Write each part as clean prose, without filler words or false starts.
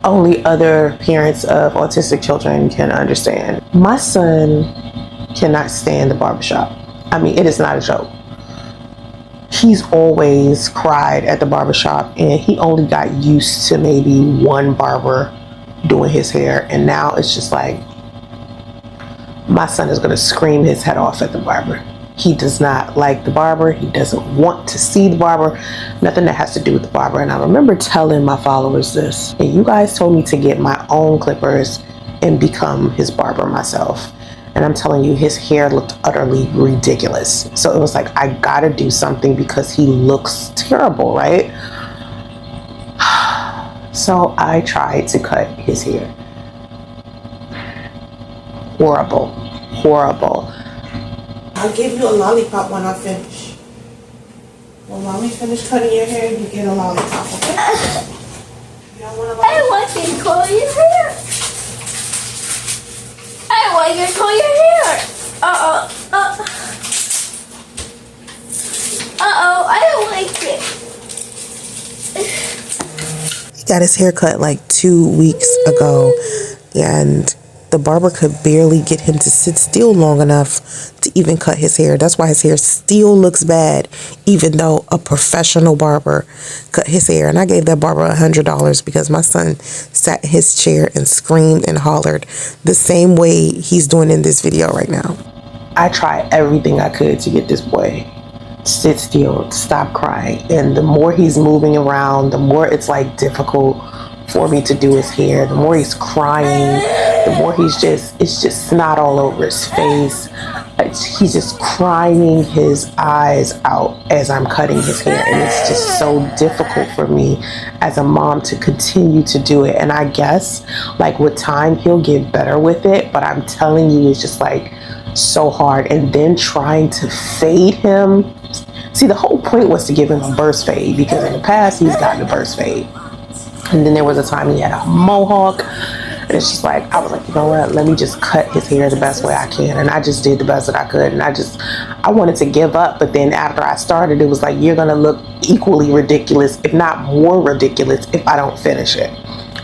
only other parents of autistic children can understand. My son cannot stand the barbershop. I mean, it is not a joke. He's always cried at the barbershop, and he only got used to maybe one barber doing his hair, and now it's just like my son is going to scream his head off at the barber. He does not like the barber. He doesn't want to see the barber. Nothing that has to do with the barber. And I remember telling my followers this, and you guys told me to get my own clippers and become his barber myself. And I'm telling you, his hair looked utterly ridiculous. So it was like, I gotta do something because he looks terrible, right? So I tried to cut his hair. Horrible, horrible. I'll give you a lollipop when I finish. Well, while we finish cutting your hair, you get a lollipop, okay? You don't want a lollipop? I want you to curl your hair. I want you to curl your hair. I don't like it. He got his hair cut like 2 weeks ago, and the barber could barely get him to sit still long enough to even cut his hair. That's why his hair still looks bad, even though a professional barber cut his hair. And I gave that barber $100 because my son sat in his chair and screamed and hollered the same way he's doing in this video right now. I tried everything I could to get this boy to sit still, to stop crying. And the more he's moving around, the more it's like difficult for me to do his hair. The more he's crying, the more it's just snot all over his face. He's just crying his eyes out as I'm cutting his hair, and it's just so difficult for me as a mom to continue to do it. And I guess like with time he'll get better with it, but I'm telling you, it's just like so hard. And then trying to fade him. See, the whole point was to give him a burst fade, because in the past he's gotten a burst fade. And then there was a time he had a mohawk, and it's just like, I was like, you know what, let me just cut his hair the best way I can. And I just did the best that I could, and I wanted to give up, but then after I started, it was like, you're gonna look equally ridiculous, if not more ridiculous, if I don't finish it.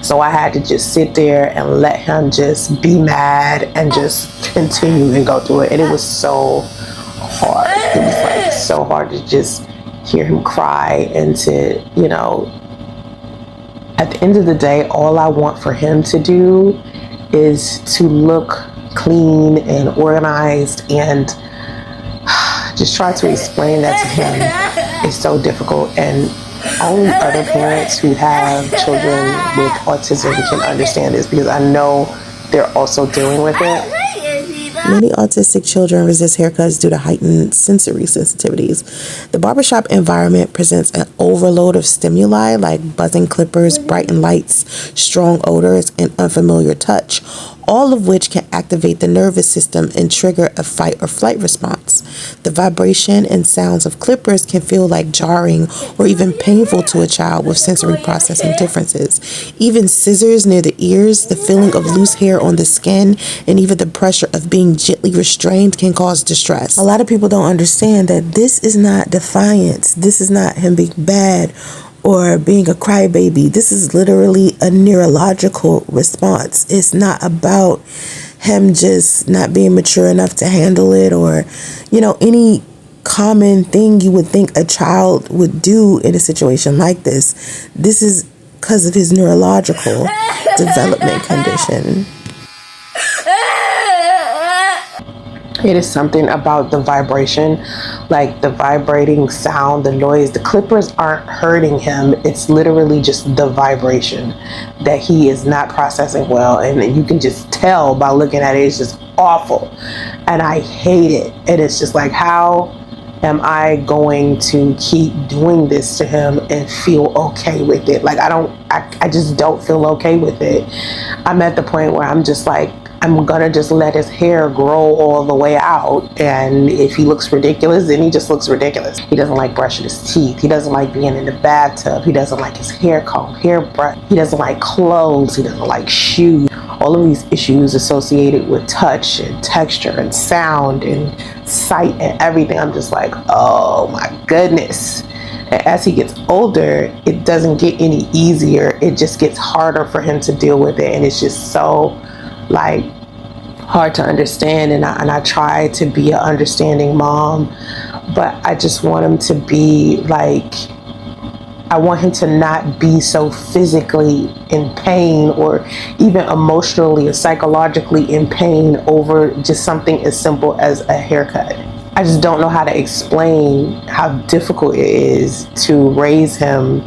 So I had to just sit there and let him just be mad and just continue and go through it. And it was so hard. It was like so hard to just hear him cry, and to, you know, at the end of the day, all I want for him to do is to look clean and organized, and just try to explain that to him is so difficult. And only other parents who have children with autism can understand this, because I know they're also dealing with it. Many autistic children resist haircuts due to heightened sensory sensitivities. The barbershop environment presents an overload of stimuli like buzzing clippers, brightened lights, strong odors, and unfamiliar touch, all of which can activate the nervous system and trigger a fight or flight response. The vibration and sounds of clippers can feel like jarring or even painful to a child with sensory processing differences. Even scissors near the ears, the feeling of loose hair on the skin, and even the pressure of being gently restrained can cause distress. A lot of people don't understand that this is not defiance. This is not him being bad or being a crybaby. This is literally a neurological response. It's not about him just not being mature enough to handle it, or, you know, any common thing you would think a child would do in a situation like this. This is because of his neurological development condition. It is something about the vibration, like the vibrating sound, the noise. The clippers aren't hurting him. It's literally just the vibration that he is not processing well. And you can just tell by looking at it, it's just awful. And I hate it. And it's just like, how am I going to keep doing this to him and feel okay with it? Like, I just don't feel okay with it. I'm at the point where I'm just like, I'm gonna just let his hair grow all the way out, and if he looks ridiculous, then he just looks ridiculous. He doesn't like brushing his teeth. He doesn't like being in the bathtub. He doesn't like his hair comb, hairbrush. He doesn't like clothes. He doesn't like shoes. All of these issues associated with touch and texture and sound and sight and everything. I'm just like, oh my goodness. And as he gets older, it doesn't get any easier. It just gets harder for him to deal with it. And it's just so like hard to understand. And I try to be an understanding mom, but I just want him to be like, I want him to not be so physically in pain or even emotionally or psychologically in pain over just something as simple as a haircut. I just don't know how to explain how difficult it is to raise him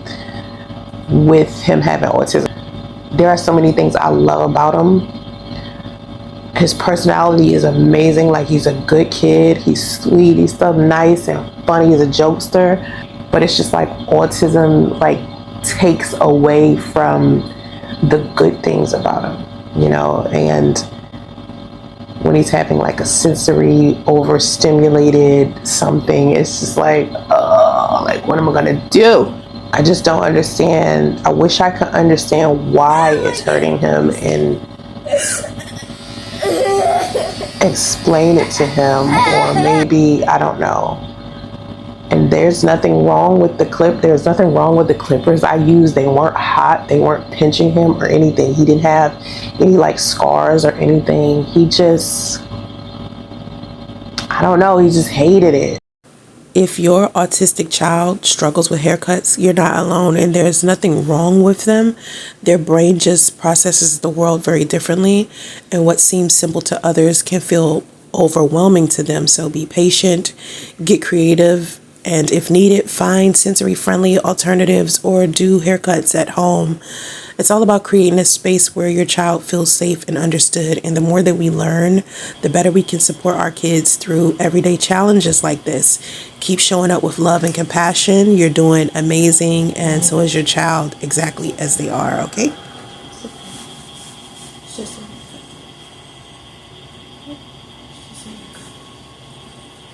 with him having autism. There are so many things I love about him. His personality is amazing. Like, he's a good kid. He's sweet. He's so nice and funny. He's a jokester. But it's just like autism like takes away from the good things about him, you know. And when he's having like a sensory overstimulated something, it's just like, oh, like, what am I gonna do? I just don't understand. I wish I could understand why it's hurting him and explain it to him, or maybe, I don't know. And there's nothing wrong with the clip. There's nothing wrong with the clippers I used. They weren't hot. They weren't pinching him or anything. He didn't have any like scars or anything. He just, I don't know. He just hated it. If your autistic child struggles with haircuts, you're not alone, and there's nothing wrong with them. Their brain just processes the world very differently, and what seems simple to others can feel overwhelming to them. So be patient, get creative, and if needed, find sensory friendly alternatives or do haircuts at home. It's all about creating a space where your child feels safe and understood. And the more that we learn, the better we can support our kids through everyday challenges like this. Keep showing up with love and compassion. You're doing amazing, and so is your child, exactly as they are, okay?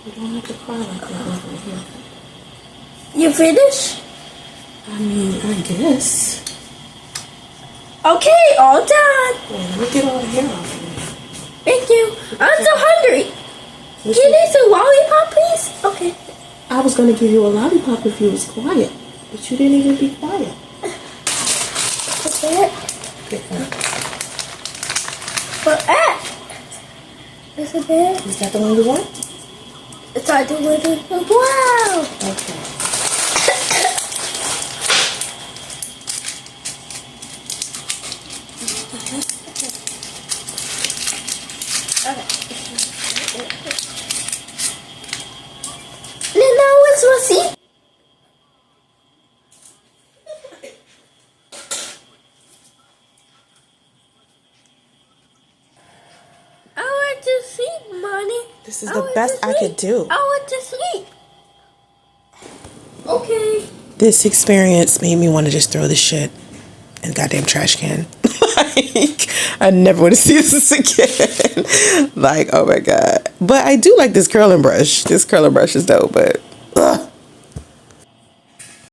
You don't have to cry like that over here. You finished? I mean, I guess. Okay, all done. Let me get all the hair off of me. Thank you. I'm so hungry. Can you need some lollipop, please? Okay. I was going to give you a lollipop if you was quiet, but you didn't even be quiet. What's that? Get that. What's that? Is it there? Is that the one you want? It's hard to live in. Wow. Okay. Now what's my seat? I want to sleep, Mommy. This is the best I could do. I want to sleep. Okay. This experience made me want to just throw this shit in the goddamn trash can. Like, I never want to see this again. Like, oh my God. But I do like this curling brush. This curling brush is dope, but